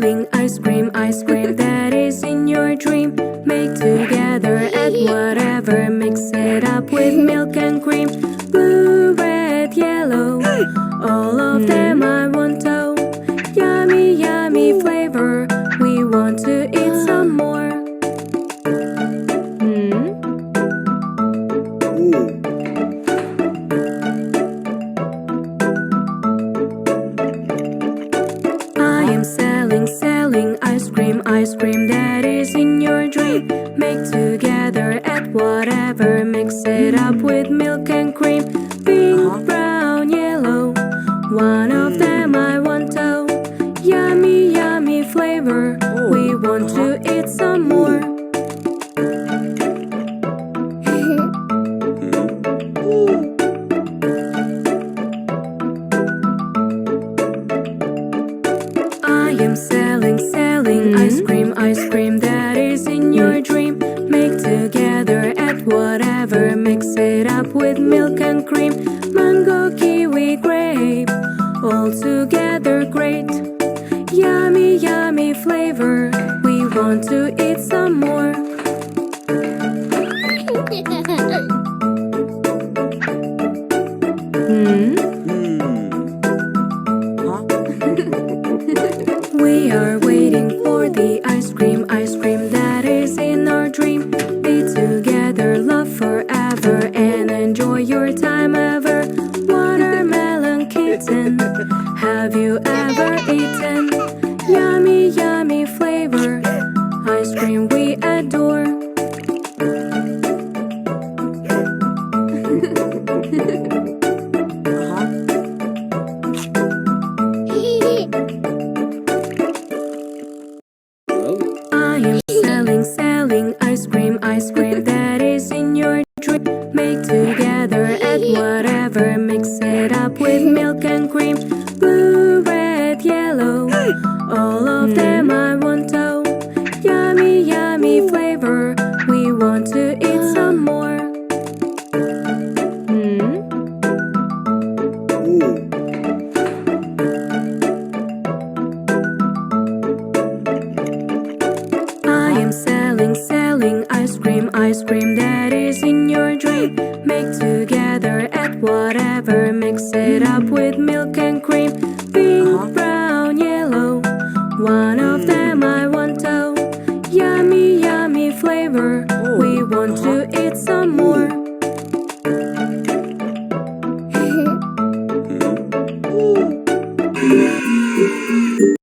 selling ice cream that is in your dream. Make together, add whatever, mix it up with milk and cream. Blue, red, yellow, all of them I want to. Yummy, yummy flavor, we want to eat some more. I am selling ice cream that is in your dream. Make together, add whatever, mix it up with milk and cream. Pink, brown, yellow, one of them I want to. Yummy, yummy flavor, we want to eat some more. I am selling ice cream that is in your dream. Make together, add whatever, mix it up with milk and cream. Mango, kiwi, grape, all together great. Yummy, yummy flavor, we want to eat some more. We are waiting for the ice cream that is in our dream. Be together, love forever, and enjoy your time ever. Watermelon kitten, have you ever eaten? Yummy, yummy flavor, ice cream we adore. I am selling ice cream that is in your dream. Make together, add whatever, mix it up with milk and cream. Blue, red, yellow, all of them I want to. Yummy, yummy flavor, we want to eat some more. I am selling ice cream that is in your dream. Make together, add whatever, mix it up with milk and cream. Pink, brown, yellow, one of them I want to. Yummy, yummy flavor, we want to eat some more.